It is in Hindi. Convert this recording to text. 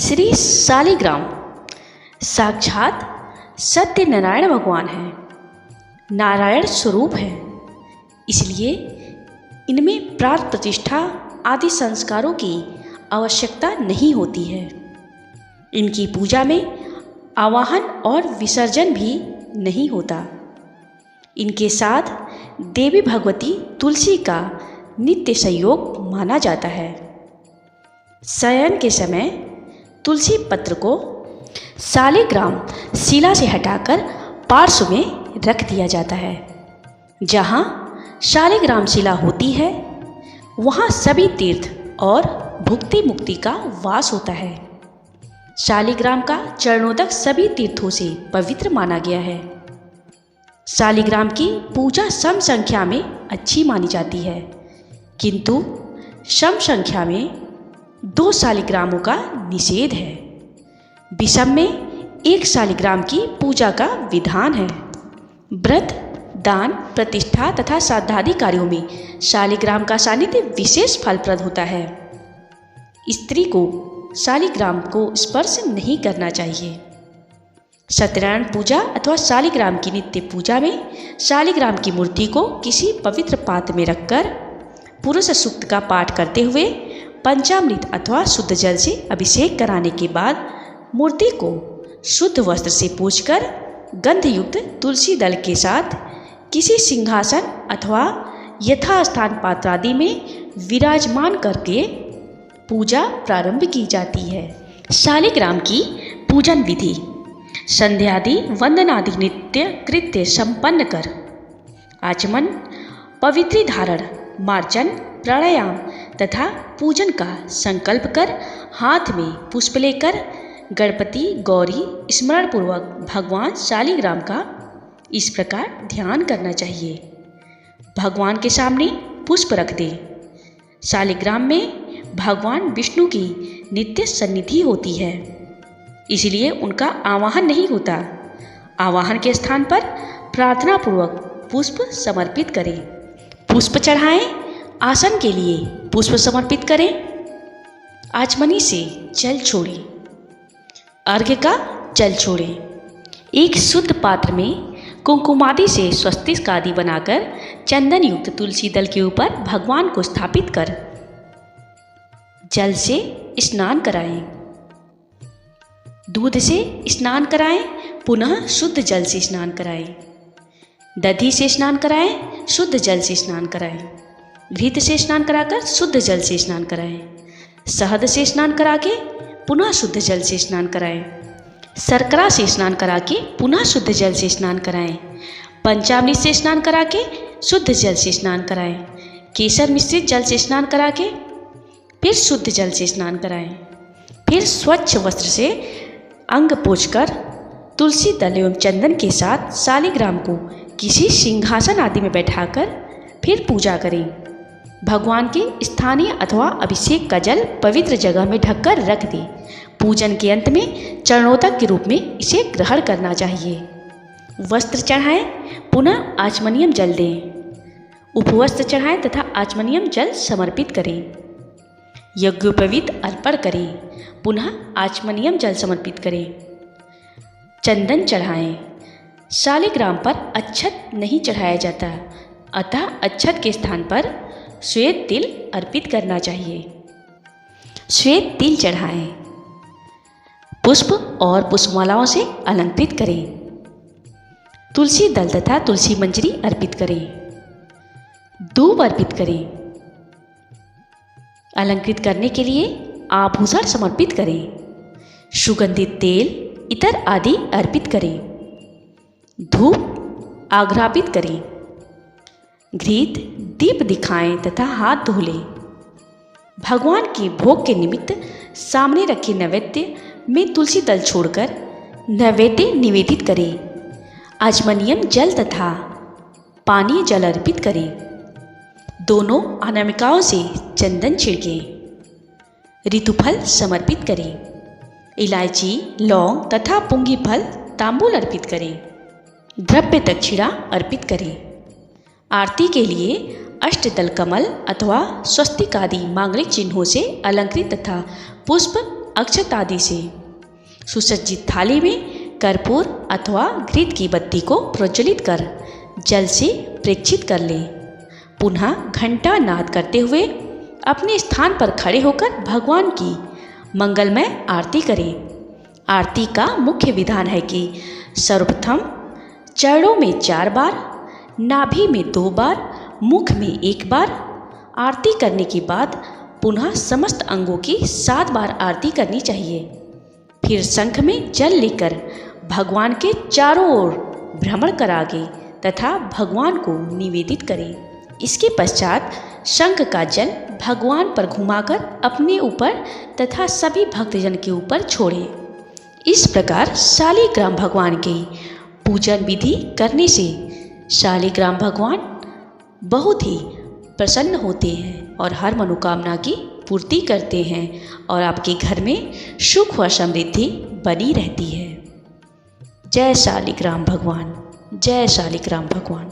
श्री शालिग्राम साक्षात सत्यनारायण भगवान हैं, नारायण स्वरूप हैं। इसलिए इनमें प्राण प्रतिष्ठा आदि संस्कारों की आवश्यकता नहीं होती है। इनकी पूजा में आवाहन और विसर्जन भी नहीं होता। इनके साथ देवी भगवती तुलसी का नित्य संयोग माना जाता है। शयन के समय तुलसी पत्र को शालिग्राम शिला से हटाकर पार्श्व में रख दिया जाता है। जहाँ शालिग्राम शिला होती है वहाँ सभी तीर्थ और भुक्ति मुक्ति का वास होता है। शालिग्राम का चरणोदक सभी तीर्थों से पवित्र माना गया है। शालिग्राम की पूजा सम संख्या में अच्छी मानी जाती है, किंतु सम संख्या में 2 शालिग्रामों का निषेध है। विषम में 1 शालिग्राम की पूजा का विधान है। व्रत, दान, प्रतिष्ठा तथा श्राद्धादि कार्यों में शालिग्राम का सानिध्य विशेष फलप्रद होता है। स्त्री को शालिग्राम को स्पर्श नहीं करना चाहिए। सत्यनारायण पूजा अथवा शालिग्राम की नित्य पूजा में शालिग्राम की मूर्ति को किसी पवित्र पात्र में रखकर पुरुष सूक्त का पाठ करते हुए पंचामृत अथवा शुद्ध जल से अभिषेक कराने के बाद मूर्ति को शुद्ध वस्त्र से पोंछकर गंधयुक्त तुलसी दल के साथ किसी सिंहासन अथवा यथास्थान पात्र आदि में विराजमान करके पूजा प्रारंभ की जाती है। शालिग्राम की पूजन विधि: संध्यादि वंदनादि नित्य कृत्य संपन्न कर आचमन, पवित्री धारण, मार्जन, प्राणायाम तथा पूजन का संकल्प कर हाथ में पुष्प लेकर गणपति गौरी स्मरण पूर्वक भगवान शालिग्राम का इस प्रकार ध्यान करना चाहिए। भगवान के सामने पुष्प रख दे। शालिग्राम में भगवान विष्णु की नित्य सन्निधि होती है, इसलिए उनका आवाहन नहीं होता। आवाहन के स्थान पर प्रार्थना पूर्वक पुष्प समर्पित करें। पुष्प चढ़ाएं। आसन के लिए पुष्प समर्पित करें। आचमनी से जल छोड़ें। अर्घ्य का जल छोड़ें। एक शुद्ध पात्र में कुंकुमादि से स्वस्तिक आदि बनाकर चंदन युक्त तुलसी दल के ऊपर भगवान को स्थापित कर जल से स्नान कराएं। दूध से स्नान कराएं, पुनः शुद्ध जल से स्नान कराएं। दधी से स्नान कराएं, शुद्ध जल से स्नान कराएं। घृत से स्नान कराकर शुद्ध जल से स्नान कराएं। शहद से स्नान करा के पुनः शुद्ध जल से स्नान कराएं। शर्करा से स्नान करा के पुनः शुद्ध जल से स्नान कराएं। पंचामृत से स्नान करा के शुद्ध जल से स्नान कराएं। केसर मिश्रित जल से स्नान करा के फिर शुद्ध जल से स्नान कराएं। फिर स्वच्छ वस्त्र से अंग पोंछकर तुलसी दल एवं चंदन के साथ शालिग्राम को किसी सिंहासन आदि में बैठाकर फिर पूजा करें। भगवान के स्थानीय अथवा अभिषेक का जल पवित्र जगह में ढककर रख दें। पूजन के अंत में चरणोदक के रूप में इसे ग्रहण करना चाहिए। वस्त्र चढ़ाएं, पुनः आचमनियम जल दें। उपवस्त्र चढ़ाएं तथा आचमनियम जल समर्पित करें। यज्ञोपवीत अर्पण करें, पुनः आचमनियम जल समर्पित करें। चंदन चढ़ाएं। शालिग्राम पर अक्षत नहीं चढ़ाया जाता, अतः अक्षत के स्थान पर श्वेत तिल अर्पित करना चाहिए। श्वेत तिल चढ़ाएं। पुष्प और पुष्पमालाओं से अलंकृत करें। तुलसी दल तथा तुलसी मंजरी अर्पित करें। धूप अर्पित करें। अलंकृत करने के लिए आभूषण समर्पित करें। सुगंधित तेल, इतर आदि अर्पित करें। धूप आघ्रापित करें। घृत दीप दिखाएं तथा हाथ धो लें। भगवान के भोग के निमित्त सामने रखे नैवेद्य में तुलसी दल छोड़कर नैवेद्य निवेदित करें। आचमनियम जल तथा पानीय जल अर्पित करें। दोनों अनामिकाओं से चंदन छिड़कें। ऋतुफल समर्पित करें। इलायची, लौंग तथा पुंगी फल तांबूल अर्पित करें। द्रव्य दक्षिणा अर्पित करें। आरती के लिए अष्टदल कमल अथवा स्वस्तिक आदि मांगलिक चिन्हों से अलंकृत तथा पुष्प अक्षत आदि से। सुसज्जित थाली में कर्पूर अथवा घृत की बत्ती को प्रज्वलित कर जल से प्रेक्षित कर लें। पुनः घंटा नाद करते हुए अपने स्थान पर खड़े होकर भगवान की मंगलमय आरती करें। आरती का मुख्य विधान है कि सर्वप्रथम चरणों में 4 बार, नाभि में 2 बार, मुख में 1 बार आरती करने के बाद पुनः समस्त अंगों की 7 बार आरती करनी चाहिए। फिर शंख में जल लेकर भगवान के चारों ओर भ्रमण करागे तथा भगवान को निवेदित करें। इसके पश्चात शंख का जल भगवान पर घुमाकर अपने ऊपर तथा सभी भक्तजन के ऊपर छोड़ें। इस प्रकार शालिग्राम भगवान की पूजन विधि करने से शालिग्राम भगवान बहुत ही प्रसन्न होते हैं और हर मनोकामना की पूर्ति करते हैं और आपके घर में सुख व समृद्धि बनी रहती है। जय शालिग्राम भगवान, जय शालिग्राम भगवान।